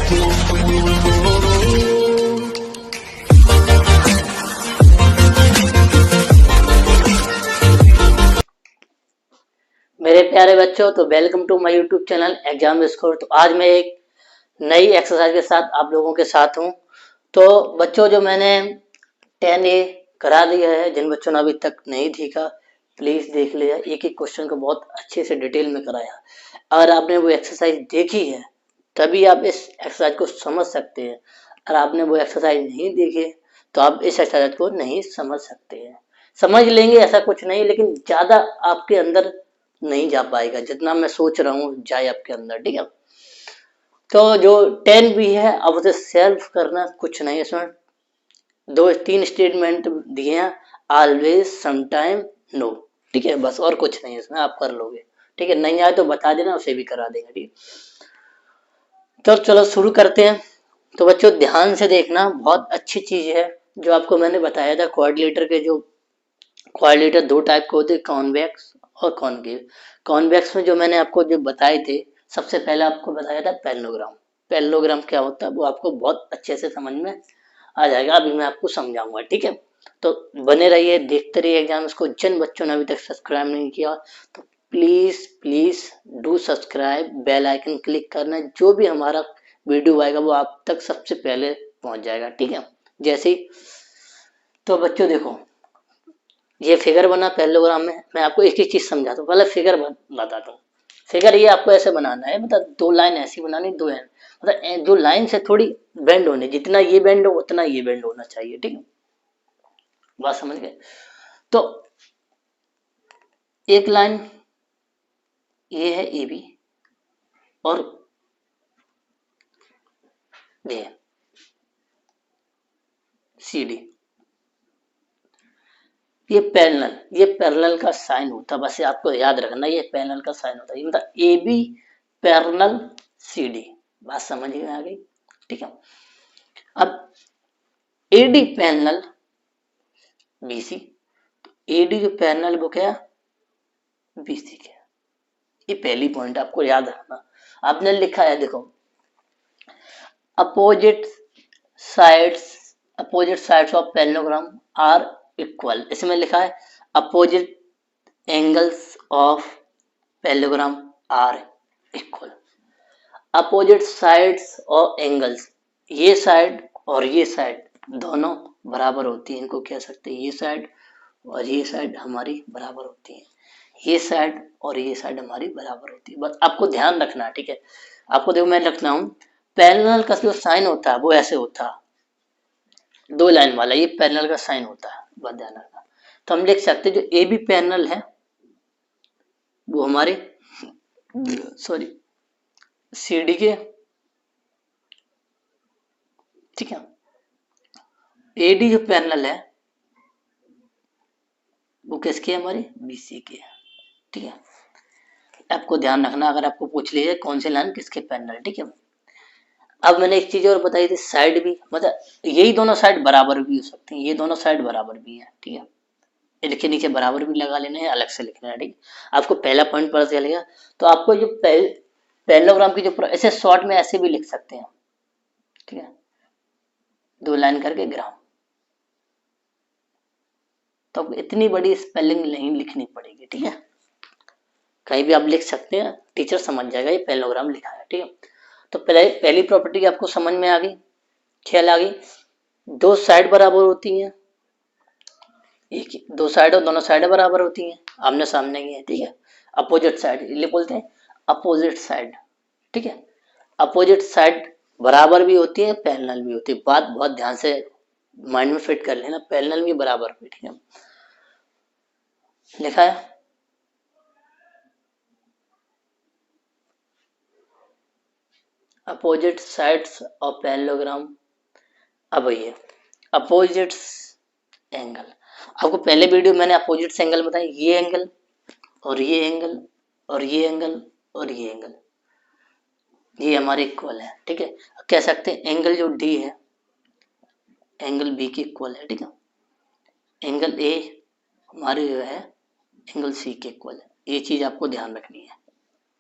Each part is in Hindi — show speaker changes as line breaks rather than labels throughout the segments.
मेरे प्यारे बच्चों, तो welcome to my YouTube channel exam score. तो आज मैं एक नई एक्सरसाइज के साथ आप लोगों के साथ हूं। तो बच्चों, जो मैंने 10A करा दिया है, जिन बच्चों ने अभी तक नहीं देखा प्लीज देख लिया। एक एक क्वेश्चन को बहुत अच्छे से डिटेल में कराया। अगर आपने वो एक्सरसाइज देखी है तभी आप इस एक्सरसाइज को समझ सकते हैं। अगर आपने वो एक्सरसाइज नहीं देखी तो आप इस एक्सरसाइज को नहीं समझ सकते हैं। समझ लेंगे ऐसा कुछ नहीं, लेकिन ज्यादा आपके अंदर नहीं जा पाएगा जितना मैं सोच रहा हूँ जाए आपके अंदर। ठीक है, तो जो 10B है अब उसे सेल्फ करना कुछ नहीं। इसमें दो तीन स्टेटमेंट दिए हैं, ऑलवेज, समटाइम, नो। ठीक है, बस और कुछ नहीं, इसमें आप कर लोगे। ठीक है, नहीं आए तो बता देना, उसे भी करा देंगे। ठीक है, तो चलो शुरू करते हैं। तो बच्चों ध्यान से देखना, बहुत अच्छी चीज है। जो आपको मैंने बताया था क्वाड्रिलेटर के, जो क्वाड्रिलेटर दो टाइप के होते हैं, कॉन्वेक्स और कॉनकेव। कॉन्वेक्स में जो मैंने आपको जो बताए थे, सबसे पहले आपको बताया था पैरेललोग्राम। पैरेललोग्राम क्या होता है वो आपको बहुत अच्छे से समझ में आ जाएगा, अभी मैं आपको समझाऊंगा। ठीक है, तो बने रहिए, देखते रहिए एग्जाम को। जिन बच्चों ने अभी तक सब्सक्राइब नहीं किया तो please please do subscribe, bell icon click करना। जो भी हमारा वीडियो आएगा वो आप तक सबसे पहले पहुंच जाएगा। ठीक है, जैसे ही, तो बच्चों देखो, ये फिगर बना पैरेललोग्राम में। मैं आपको एक एक चीज समझाता हूँ। पहले फिगर बताता हूँ। फिगर ये आपको ऐसे बनाना है, मतलब दो लाइन ऐसी बनानी, दो लाइन, मतलब दो लाइन से थोड़ी बेंड होने, जितना ये बेंड हो उतना ये बेंड होना चाहिए। ठीक है, बात समझ गए। तो एक लाइन ये है ए बी, और ये सी डी। ये पैरेलल का साइन होता है, बस ये आपको याद रखना, ये पैरेलल का साइन होता है। मतलब A B parallel C D. बात समझ में आ गई। ठीक है, अब एडी पैरेलल बीसी। एडी जो पैरेलल वो क्या, बीसी क्या। ये पहली पॉइंट आपको याद रखना। आपने लिखा है, देखो, opposite sides opposite sides of parallelogram are equal. इसमें लिखा है opposite angles of parallelogram are equal. Opposite sides और एंगल्स, ये साइड और ये साइड दोनों बराबर होती है। इनको कह सकते हैं ये साइड और ये साइड हमारी बराबर होती है। ये साइड और ये साइड हमारी बराबर होती है। बस आपको ध्यान रखना है। ठीक है, आपको देखो मैं लिखता हूँ, पैरेलल का जो साइन होता है वो ऐसे होता है, दो लाइन वाला, ये पैरेलल का साइन होता है, बस ध्यान रखना। तो हम लिख सकते हैं जो ए बी पैरेलल है वो हमारे सॉरी सी डी के। ठीक है, ए डी जो पैरेलल है वो किसके, हमारे बीसी के। ठीक है, आपको ध्यान रखना, अगर आपको पूछ लीजिए कौन सी लाइन किसके पैरेलल। ठीक है, अब मैंने एक चीज और बताई थी, साइड भी, मतलब यही दोनों साइड बराबर भी हो सकते हैं, ये दोनों साइड बराबर भी है। ठीक है, इसके नीचे बराबर भी लगा लेना है, अलग से लिखना है। ठीक, आपको पहला पॉइंट पता चलेगा। तो आपको जो पैरेललोग्राम की जो ऐसे शॉर्ट में ऐसे भी लिख सकते हैं। ठीक है, दो लाइन करके ग्राम। तो इतनी बड़ी स्पेलिंग नहीं लिखनी पड़ेगी। ठीक है, कहीं भी आप लिख सकते हैं, टीचर समझ जाएगा ये पैरेललोग्राम लिखा है। ठीक है, तो पहली प्रॉपर्टी आपको समझ में आ गई, ख्याल आ गई। दो साइड बराबर होती हैं, एक ही दो साइड और दोनों साइड बराबर होती हैं, आमने सामने की है। ठीक है, अपोजिट साइड इसलिए बोलते हैं अपोजिट साइड। ठीक है, अपोजिट साइड बराबर भी होती है, पैरेलल भी होती है। बात बहुत ध्यान से माइंड में फिट कर लेना, पैरेलल भी बराबर भी। ठीक है, लिखा है अपोजिट साइड्स ऑफ पैरेललोग्राम। अब ये अपोजिट एंगल, आपको पहले वीडियो मैंने अपोजिट एंगल बताया, ये एंगल और ये एंगल और ये एंगल और ये एंगल, ये हमारे इक्वल है। ठीक है, कह सकते हैं एंगल जो डी है एंगल बी के इक्वल है। ठीक है, एंगल ए हमारे जो है एंगल सी के इक्वल है। ये चीज आपको ध्यान रखनी है।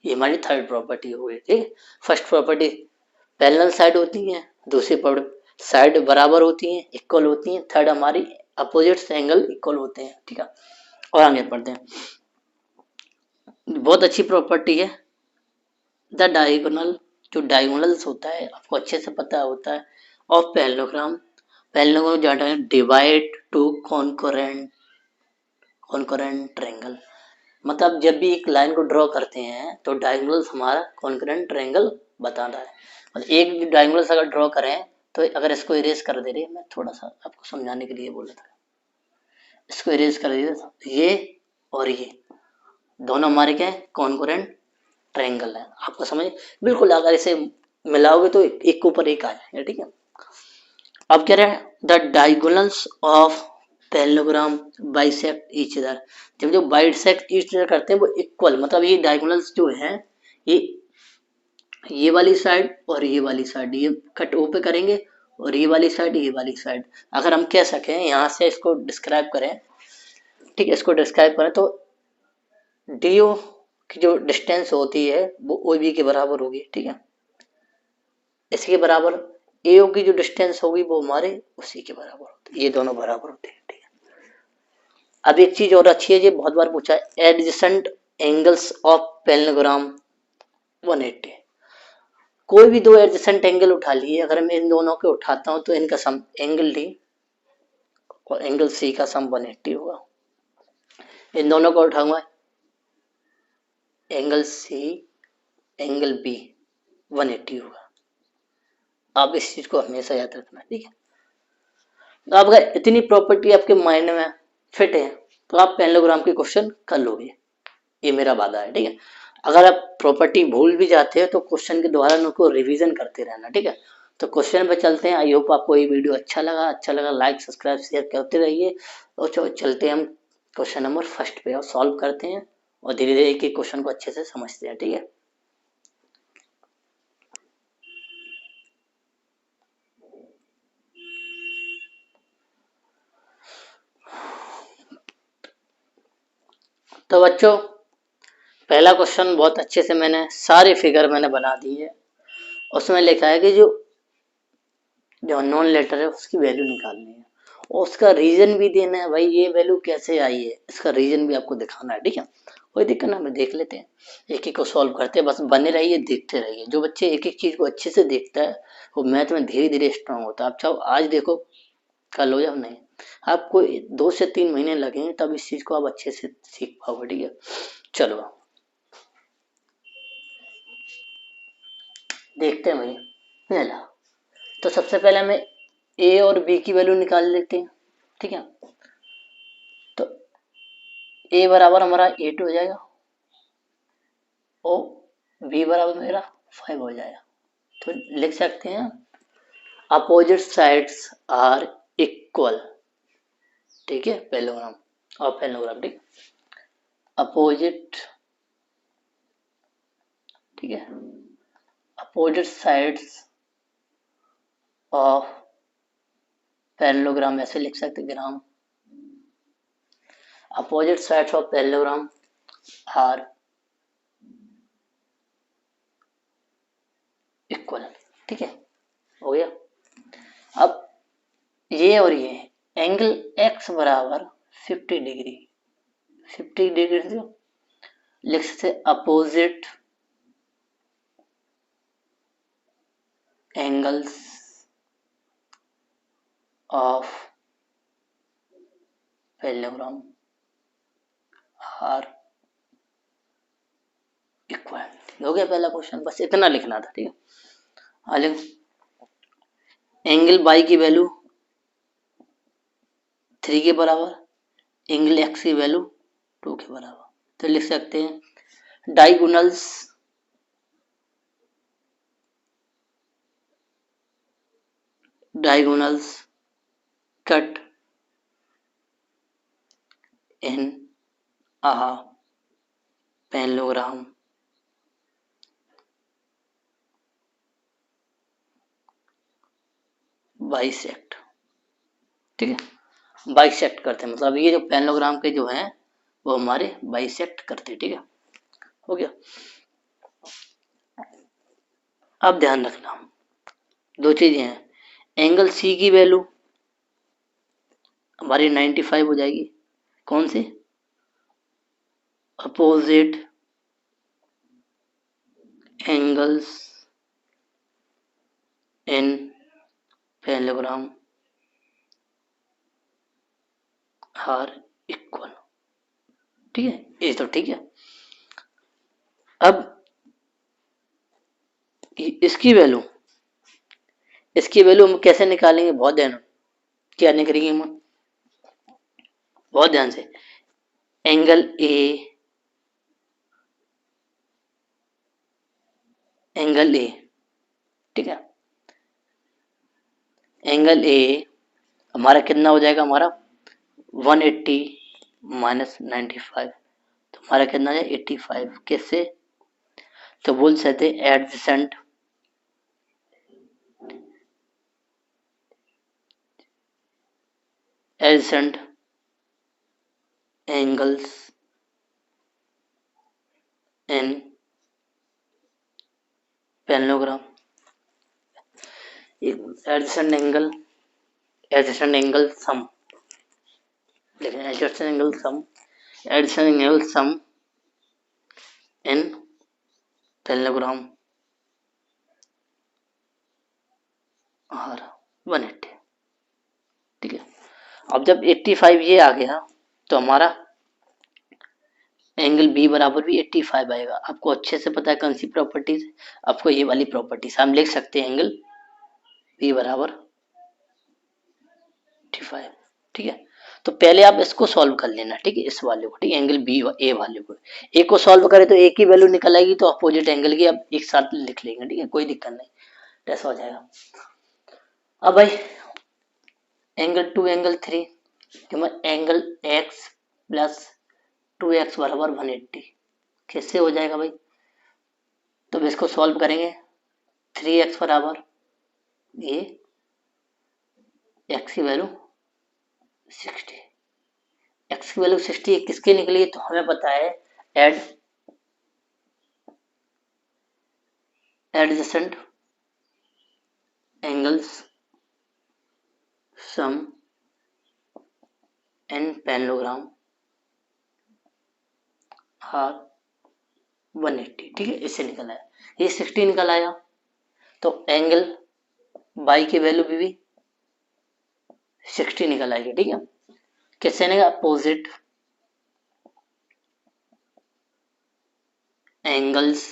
ये हमारी थर्ड प्रॉपर्टी हो गई। ठीक है, फर्स्ट प्रॉपर्टी पैरेलल साइड होती है, दूसरी साइड बराबर होती हैं, इक्वल होती हैं, थर्ड हमारी अपोजिट एंगल इक्वल होते हैं, ठीक है। और आगे पढ़ते हैं, बहुत अच्छी प्रॉपर्टी है द डायगोनल, जो डायगोनल्स होता है आपको अच्छे से पता होता है, ऑफ पैरेललोग्राम, पैरेललोग्राम जाता है डिवाइड टू कॉन्करेंट ट्रायंगल, मतलब जब भी एक लाइन को ड्रॉ करते हैं तो डायगोनल्स हमारा कॉन्करेंट ट्रायंगल बताना है। और एक डायगोनल्स अगर ड्रॉ करें तो अगर इसको इरेज कर दे रही है, मैं थोड़ा सा आपको समझाने के लिए बोला था, इसको इरेज कर दीजिए, ये और ये दोनों हमारे क्या है, कॉन्करेंट ट्रायंगल है, आपको समझ बिल्कुल, अगर इसे मिलाओगे तो एक के ऊपर एक आ जाएगा, ठीक है। अब कह रहे हैं the diagonals of parallelogram bisect each other, जब जो बाइसेक्ट ईच अदर करते हैं वो इक्वल, मतलब ये डायगोनल्स जो हैं ये वाली साइड और ये वाली साइड ये कट ओ पे करेंगे, और ये वाली साइड ये वाली साइड, अगर हम कह सकें यहाँ से इसको डिस्क्राइब करें, ठीक है, इसको डिस्क्राइब करें तो डीओ की जो डिस्टेंस होती है वो ओ बी के बराबर होगी, ठीक है, इसके बराबर एओ की जो डिस्टेंस होगी वो हमारे उसी के बराबर होती है, ये दोनों बराबर होते हैं, ठीक है। अब एक चीज और अच्छी है, ये बहुत बार पूछा है, एडजेसेंट एंगल्स ऑफ पैरेललोग्राम 180, कोई भी दो एडजेसेंट एंगल उठा लिए, अगर मैं इन दोनों के उठाता हूं तो इनका सम एंगल डी और एंगल सी का सम 180 होगा, इन दोनों को उठाऊंगा एंगल सी एंगल बी 180 होगा, आप इस चीज को हमेशा याद रखना, ठीक है। तो आप अगर इतनी प्रॉपर्टी आपके माइंड में फिट है तो आप पैरेललोग्राम के क्वेश्चन कर लोगे, ये मेरा वादा है, ठीक है। अगर आप प्रॉपर्टी भूल भी जाते हैं तो क्वेश्चन के द्वारा उनको रिवीजन करते रहना, ठीक है। तो क्वेश्चन पे चलते हैं, आई होप आपको ये वीडियो अच्छा लगा लाइक सब्सक्राइब शेयर करते रहिए, और चलते हैं हम क्वेश्चन नंबर फर्स्ट पे और सॉल्व करते हैं, और धीरे धीरे एक एक क्वेश्चन को अच्छे से समझते हैं, ठीक है। तो बच्चों पहला क्वेश्चन बहुत अच्छे से मैंने सारे फिगर मैंने बना दिए है, उसमें लिखा है कि जो नॉन लेटर है उसकी वैल्यू निकालनी है, और उसका रीजन भी देना है, भाई ये वैल्यू कैसे आई है इसका रीजन भी आपको दिखाना है, ठीक है। कोई दिक्कत ना, हम देख लेते हैं, एक एक को सॉल्व करते हैं, बस बने रहिए देखते रहिए, जो बच्चे एक एक चीज को अच्छे से देखता है वो मैथ में धीरे धीरे स्ट्रांग होता है, आप चाहो आज देखो कल हो जाओ नहीं, आपको 2 से 3 महीने लगेंगे तब इस चीज को आप अच्छे से सीख पाओगे, ठीक है। चलो देखते हैं भाई, पहला तो सबसे पहले हमें ए और बी की वैल्यू निकाल लेते हैं, ठीक है। तो ए बराबर हमारा 8 हो जाएगा और बी बराबर मेरा 5 हो जाएगा, तो लिख सकते हैं अपोजिट साइड्स आर इक्वल, ठीक है, पैरेललोग्राम और पैरेललोग्राम, ठीक अपोजिट, ठीक है, अपोजिट साइड्स ऑफ पैरेललोग्राम ऐसे लिख सकते gram, opposite sides of parallelogram are equal, ठीक है, हो गया। अब ये और ये एंगल x बराबर 50 डिग्री, 50 डिग्री से लिख सकते opposite angles of parallelogram are equal, हो गया पहला क्वेश्चन, बस इतना लिखना था, ठीक है। आगे एंगल बाई की वैल्यू 3 के बराबर, एंगल एक्स की वैल्यू 2 के बराबर, तो लिख सकते हैं diagonals cut in a parallelogram bisect, ठीक है, बाइसेक्ट करते हैं, मतलब ये जो पैरेललोग्राम के जो हैं वो हमारे बाइसेक्ट करते हैं, ठीक है, हो गया। अब ध्यान रखना दो चीजें हैं, एंगल सी की वैल्यू हमारी 95 हो जाएगी, कौन सी, opposite angles in parallelogram are equal, ठीक है, ये तो ठीक है। अब इसकी वैल्यू, इसकी वैल्यू हम कैसे निकालेंगे, बहुत ध्यान, क्या निकलेंगे हम, बहुत ध्यान से, एंगल ए, एंगल ए, ठीक है, एंगल ए हमारा कितना हो जाएगा, हमारा 180 माइनस 95, तो हमारा कितना है 85, किससे, तो बोल सकते adjacent adjacent angles in parallelogram, adjacent angle, adjacent angle sum, लेकिन adjacent angle sum, adjacent angle sum in parallelogram are 180, ठीक है। अब जब 85 ये आ गया तो हमारा एंगल बी बराबर भी 85 आएगा। आपको अच्छे से पता है कौन सी प्रॉपर्टीज, आपको ये वाली प्रॉपर्टीज हम लिख सकते हैं, एंगल बी बराबर 85, ठीक है। तो पहले आप इसको सॉल्व कर लेना, ठीक है, इस वाले को, ठीक है, एंगल बी ए वाले को, ए को सॉल्व करें तो ए की वैल्यू निकल आएगी, तो अपोजिट एंगल की अब एक साथ लिख लेंगे, ठीक है, कोई दिक्कत नहीं, ऐसा हो जाएगा। अब भाई angle two angle three, angle x plus 2x बराबर 180, कैसे हो जाएगा भाई, तो इसको सॉल्व करेंगे, 3x बराबर ये x की वैल्यू 60, x की वैल्यू 60 किसके निकली, तो हमें पता है ad adjacent angles sum in parallelogram are 180, ठीक है, इससे निकल आया, ये 60 निकल आया, तो एंगल बाई की वैल्यू भी 60 निकल आएगी, ठीक है, किससे निकला, opposite angles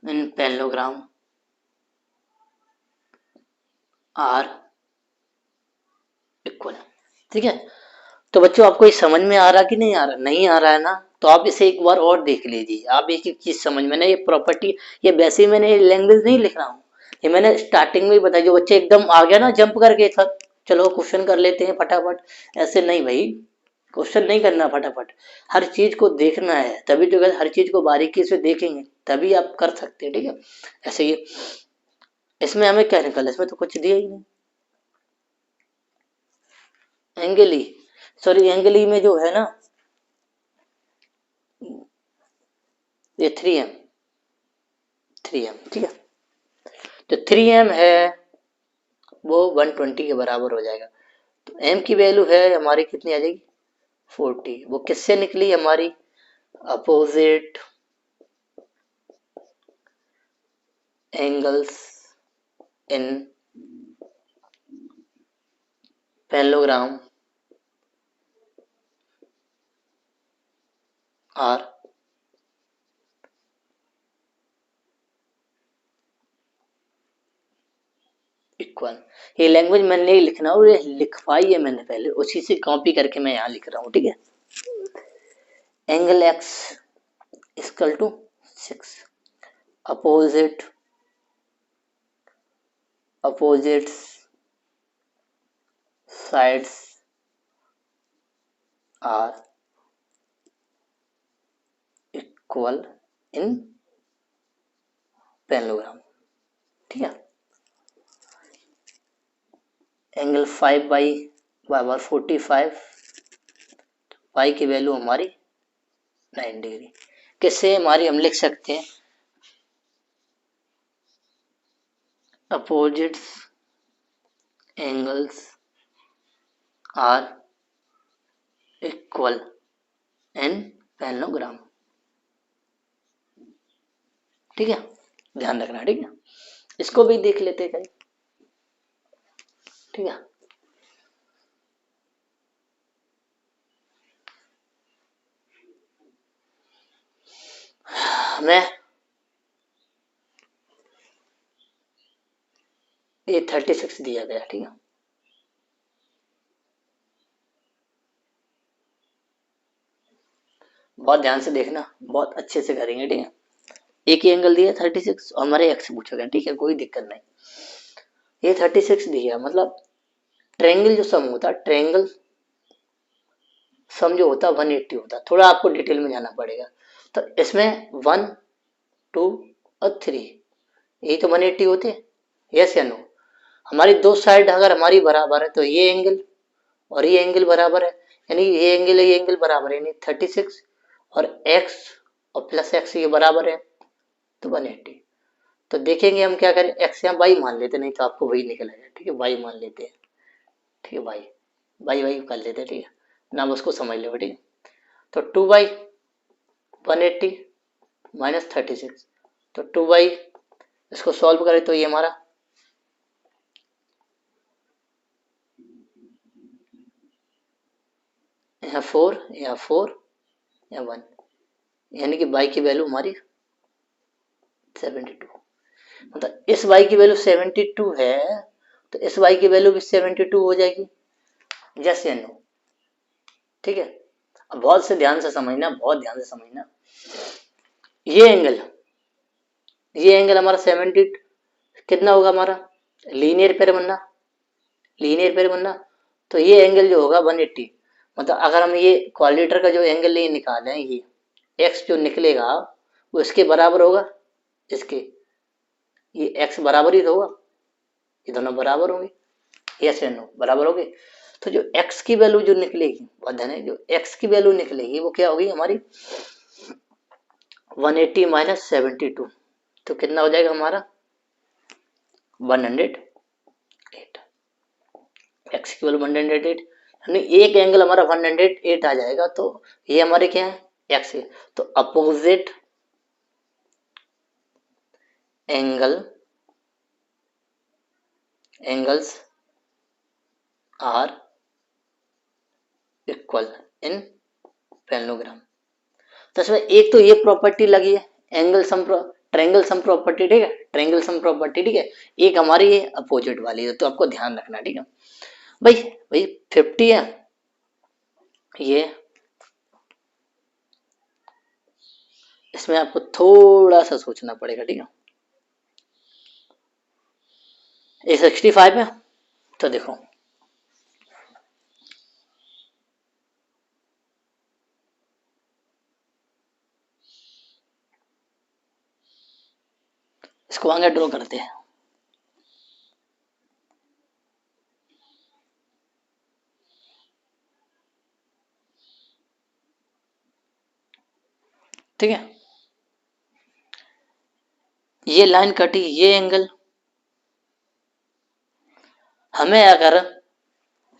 in parallelogram are equal, ठीक है। तो बच्चों आपको ये समझ में आ रहा कि नहीं आ रहा, नहीं आ रहा है ना, तो आप इसे एक बार और देख लीजिए, आप एक एक चीज समझ में ना, ये प्रॉपर्टी, ये वैसे ही मैंने लैंग्वेज नहीं लिख रहा हूँ, ये मैंने स्टार्टिंग में ही बताया, जो बच्चे एकदम आ गया ना जंप करके सर चलो क्वेश्चन कर लेते हैं फटाफट, ऐसे नहीं भाई, क्वेश्चन नहीं करना फटाफट, हर चीज को देखना है, तभी तो हर चीज को बारीकी से देखेंगे तभी आप कर सकते हैं, ठीक है। ऐसे ही इसमें हमें क्या निकला, इसमें तो कुछ दिया ही नहीं, एंगल ही, सॉरी एंगल ही में जो है ना ये 3m, 3m, ठीक है, तो 3m है वो 120 के बराबर हो जाएगा, तो m की वैल्यू है हमारी कितनी आ जाएगी 40, वो किससे निकली हमारी, opposite angles in parallelogram are equal, ये लैंग्वेज मैंने नहीं लिखना और ये लिखवाई है मैंने पहले, उसी से कॉपी करके मैं यहाँ लिख रहा हूँ, ठीक है, angle x equal to 6, opposite opposites sides are equal in parallelogram, ठीक है, एंगल 5 बाई बराबर 45, पाई की वैल्यू हमारी 9 डिग्री, किससे हमारी हम लिख सकते हैं opposites angles are equal in parallelogram. ठीक है, ध्यान रखना। ठीक है, इसको भी देख लेते हैं कहीं। ठीक है, हमें ये 36 दिया गया। ठीक है, बहुत ध्यान से देखना, बहुत अच्छे से करेंगे। ठीक है, एक ही एंगल दिया 36 और हमारे एक्स पूछा गया। ठीक है, कोई दिक्कत नहीं। ये 36 दिया, मतलब ट्रायंगल जो सम होता है, ट्रायंगल सम जो होता है 180 होता है। थोड़ा आपको डिटेल में जाना पड़ेगा। तो इसमें 1 2 और 3 यही तो 180 होते हैं। यस या नो? हमारी दो साइड अगर हमारी बराबर है तो ये एंगल और ये एंगल बराबर है, यानी ये एंगल बराबर है, यानी 36 और एक्स और प्लस एक्स ये बराबर है तो 180। तो देखेंगे हम क्या करें, एक्स यहाँ वाई मान लेते, नहीं तो आपको वही निकलेगा। ठीक है, वाई मान लेते हैं। ठीक है, वाई वाई वाई कर लेते हैं। ठीक है, नाम उसको समझ लो। ठीक है, तो 2/180 माइनस 36, तो 2 इसको सॉल्व करें तो ये हमारा यहाँ 4 यहाँ 4 या 1, यानी कि y की वैल्यू हमारी 72। मतलब इस y की वैल्यू 72 है तो इस y की वैल्यू भी 72 हो जाएगी। यस या नो? ठीक है, अब बहुत से ध्यान से समझना, बहुत ध्यान से समझना। ये एंगल हमारा 70 कितना होगा हमारा, लीनियर पेयर बनना, लीनियर पेयर बनना। तो ये एंगल जो होगा 180, मतलब अगर हम ये क्वाड्रेटर का जो एंगल ये निकालें, ये एक्स जो निकलेगा वो इसके बराबर होगा, इसके, ये एक्स बराबर ही तो होगा, ये दोनों बराबर होंगे। यस या नो? बराबर होंगे। तो जो एक्स की वैल्यू जो निकलेगी, ध्यान है, जो एक्स की वैल्यू निकलेगी वो क्या होगी हमारी 180 माइनस 72, तो कितना हो जाएगा हमारा 108। एक्स की वैल्यू 108, यानी एक एंगल हमारा 108 आ जाएगा। तो ये हमारे क्या है, एक्स है। तो opposite angles are equal in parallelogram. तो इसमें एक तो ये प्रॉपर्टी लगी है, angle sum triangle sum property. ठीक है, ट्रायंगल सम प्रॉपर्टी। ठीक है, एक हमारी ये अपोजिट वाली है, तो आपको ध्यान रखना। ठीक है भाई, भाई 50 है ये, इसमें आपको थोड़ा सा सोचना पड़ेगा। ठीक है, ये 65 है, तो देखो इसको आगे ड्रॉ करते हैं। ठीक है, ये लाइन कटी, ये एंगल, हमें अगर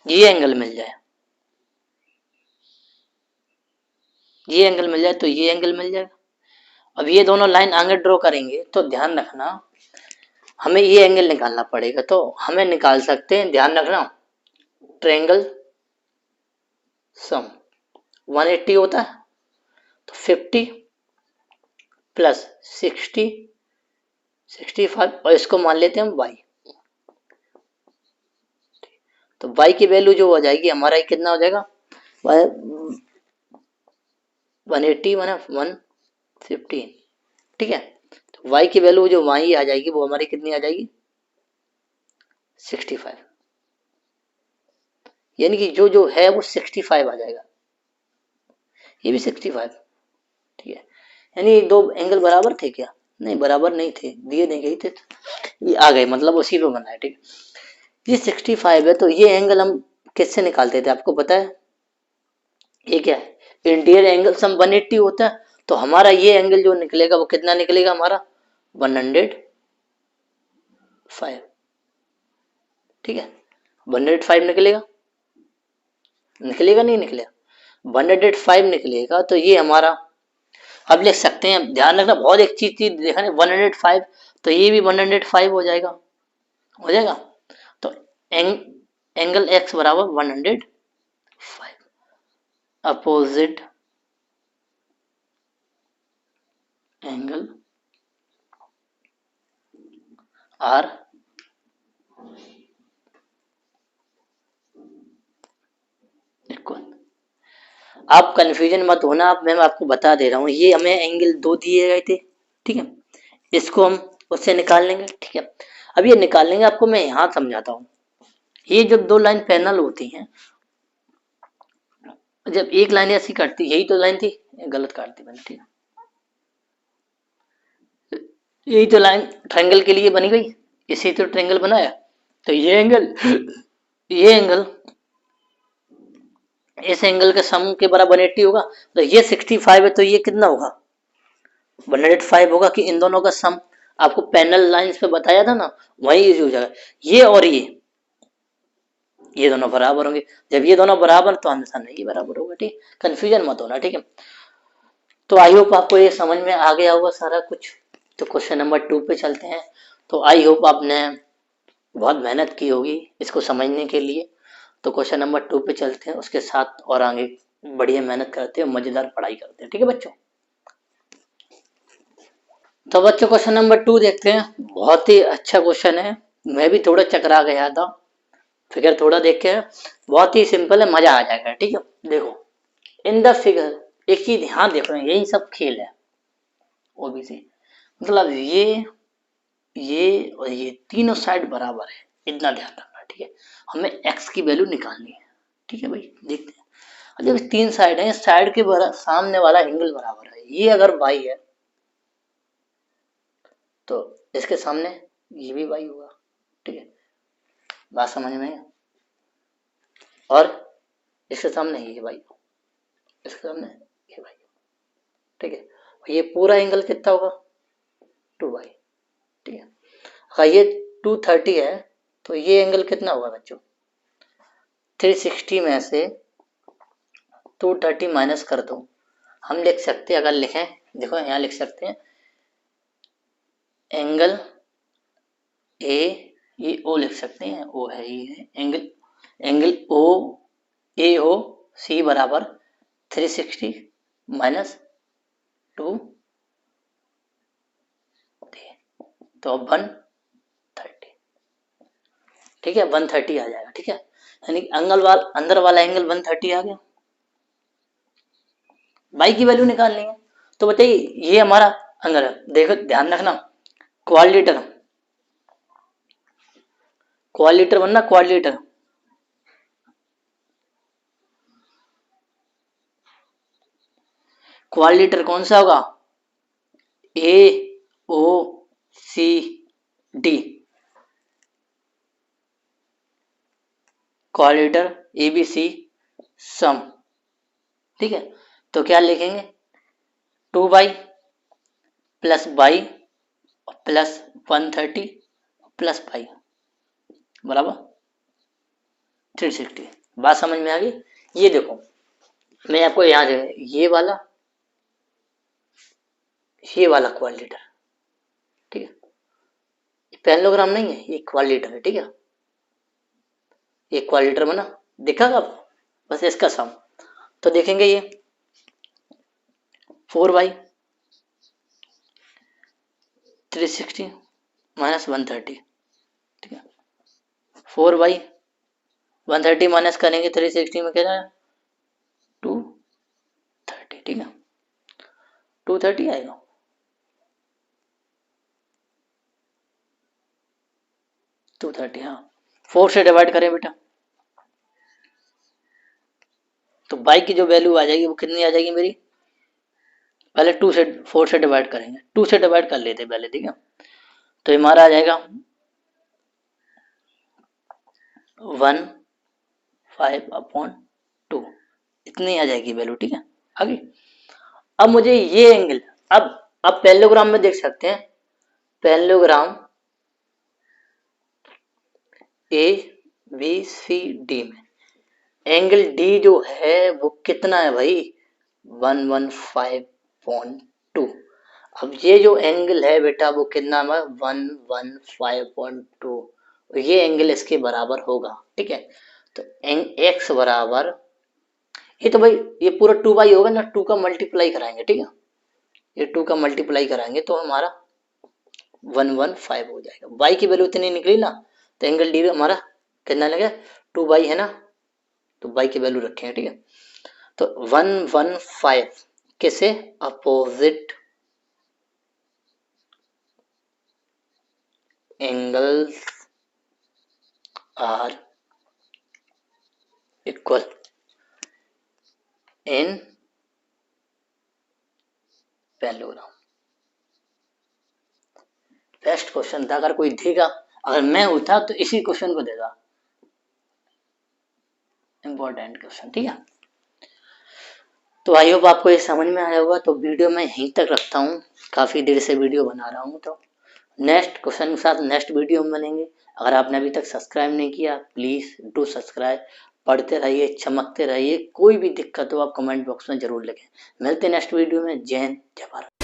ये एंगल मिल जाए, ये एंगल मिल जाए तो ये एंगल मिल जाएगा। अब ये दोनों लाइन आगे ड्रॉ करेंगे तो ध्यान रखना हमें ये एंगल निकालना पड़ेगा। तो हमें निकाल सकते हैं, ध्यान रखना, ट्रायंगल सम 180 होता है, तो 50 प्लस 60 65 और इसको मान लेते हैं हम y। तो y की वैल्यू जो हो जाएगी हमारा कितना हो जाएगा 180 माना 115। ठीक है, तो y की वैल्यू जो वहीं आ जाएगी वो हमारी कितनी आ जाएगी 65, यानी कि जो जो है वो 65 आ जाएगा, ये भी 65। ठीक है, यानी दो एंगल बराबर थे क्या, नहीं बराबर नहीं थे, दिए नहीं गए थे, ये आ गए, मतलब उसी पे बना है। ठीक है, ये 65 है, तो ये एंगल हम किससे निकालते थे आपको पता है, ये क्या है इंटीरियर एंगल सम 180 होता है। तो हमारा ये एंगल जो निकलेगा वो कितना निकलेगा हमारा 105 5, ठीक है। 105 निकलेगा, निकलेगा नहीं निकलेगा, 105 निकलेगा तो ये हमारा, अब लिख सकते हैं, ध्यान रखना बहुत एक चीज चीज देखा नहीं, 105 तो ये भी 105 हो जाएगा, हो जाएगा। तो एंगल एक्स बराबर 105, अपोजिट एंगल आर इक्वल, आप कंफ्यूजन मत होना, आप मैं आपको बता दे रहा हूँ, ये हमें एंगल 2 दिए गए थे, ठीक है, इसको हम उससे निकाल लेंगे, ठीक है। अब ये निकाल लेंगे, आपको मैं यहाँ समझाता हूँ। ये जब दो लाइन पैरेलल होती हैं, जब एक लाइन ऐसी कटती, यही तो लाइन थी, गलत काट दी मैंने, ठीक है, यही तो लाइन ट्रायंगल के लिए बनी गई, इसी तो ट्रायंगल बनाया, तो ये एंगल इस एंगल के सम के बराबर 180 होगा, तो ये 65 है, तो ये कितना होगा 105 होगा, कि इन दोनों का सम, आपको पैरेलल लाइंस पे बताया था ना, वही इजी हो जाएगा, ये और ये दोनों बराबर होंगे, जब ये दोनों बराबर तो हमेशा नहीं बराबर होगा, ठीक, कंफ्यूजन मत होना, ठीक है। तो आई होप आपको ये समझ में आ गया होगा सारा कुछ। तो क्वेश्चन नंबर 2 पे चलते हैं। तो आई होप आपने बहुत मेहनत की होगी इसको समझने के लिए। तो क्वेश्चन नंबर 2 पे चलते हैं, उसके साथ और आगे बढ़िया मेहनत करते हैं, मजेदार पढ़ाई करते हैं, ठीक है बच्चों। तो बच्चों क्वेश्चन नंबर 2 देखते हैं, बहुत ही अच्छा क्वेश्चन है, मैं भी थोड़ा चकरा गया था, फिगर थोड़ा देख के, बहुत ही सिंपल है, मजा आ जाएगा, ठीक है। देखो इन द फिगर, एक चीज ध्यान देखो, यही सब खेल है ओबीसी, मतलब ये और ये तीनों साइड बराबर है, इतना ध्यान रखना, ठीक है। हमें एक्स की वैल्यू निकालनी है, ठीक है भाई, देखते हैं। और जब तीन साइड है, साइड के सामने वाला एंगल बराबर है, ये अगर बाई है तो इसके सामने ये भी बाई होगा, ठीक है, बात समझ में है। और इसके सामने ये बाई, इसके सामने ये बाई, ठीक है। ये पूरा एंगल कितना होगा 2 बाई, ठीक है। अगर ये 230 है तो ये एंगल कितना होगा बच्चों, 360 में से 230 माइनस कर दो, हम लिख सकते हैं, अगर लिखें, देखो यहाँ लिख सकते हैं एंगल ए, ये ओ लिख सकते हैं, ओ है ये है एंगल ओ ए ओ सी बराबर 360 माइनस 2, तो 130, ठीक है, 130 आ जाएगा, ठीक है, यानी अंदर वाला एंगल 130 आ गया। बाई की वैल्यू निकालनी है, तो बताइए ये हमारा एंगल है, देखो ध्यान रखना, क्वाड्रिलेटरल, क्वाड्रिलेटरल बनना, क्वाड्रिलेटरल, क्वाड्रिलेटरल कौन सा होगा, A O C D, quadrilateral A B C sum, ठीक है। तो क्या लिखेंगे 2 by plus by plus 130 plus by बराबर 360, बात समझ में आ गई। ये देखो मैं आपको यहाँ ये वाला क्वाड्रिलेटरल, ठीक है, पैरेललोग्राम नहीं है, ये क्वाड्रिलेटरल है, ठीक है, ये क्वाड्रिलेटरल बना, दिखा अब, बस इसका सम, तो देखेंगे ये 4 बाई 360 माइनस 130, ठीक है, 4 बाई 130 माइनस करेंगे 360 में क्या है 230, ठीक है, 230 आएगा, टू 30, हाँ 4 से डिवाइड करें बेटा, तो बाई की जो वैल्यू आ जाएगी वो कितनी आ जाएगी मेरी, पहले 4 से डिवाइड करेंगे, 2 से डिवाइड कर लेते पहले, ठीक है, तो हमारा आ जाएगा 1/5/2, इतनी आ जाएगी वैल्यू, ठीक है, आगे। अब मुझे ये एंगल, अब पैरेललोग्राम में देख सकते हैं, parallelogram A B C D में एंगल डी जो है वो कितना है भाई 115.2। अब ये जो एंगल है बेटा वो कितना है 115.2, ये एंगल इसके बराबर होगा। ठीक है, तो एक्स बराबर ये तो भाई ये पूरा 2 बाई होगा ना, 2 का मल्टीप्लाई कराएंगे। ठीक है, ये 2 का मल्टीप्लाई कराएंगे तो हमारा 115 हो जाएगा। बाई की वैल्यू इतनी निकली ना, तो एंगल डी हमारा कितना लगे 2 बाई है ना, तो बाई की वैल्यू रखेंगे। ठीक है, तो 115 किसे opposite angles are equal in parallelogram. Best question था, अगर कोई देगा, अगर मैं होता तो इसी क्वेश्चन को देगा, इंपॉर्टेंट क्वेश्चन। ठीक है, तो आई होप आपको ये समझ में आया होगा। तो वीडियो मैं यहीं तक रखता हूँ, काफ़ी देर से वीडियो बना रहा हूँ, तो नेक्स्ट क्वेश्चन के साथ नेक्स्ट वीडियो में मिलेंगे। अगर आपने अभी तक सब्सक्राइब नहीं किया प्लीज़ डू सब्सक्राइब। पढ़ते रहिए, चमकते रहिए, कोई भी दिक्कत हो आप कमेंट बॉक्स में जरूर लिखें। मिलते हैं नेक्स्ट वीडियो में। जय हिंद, जय भारत।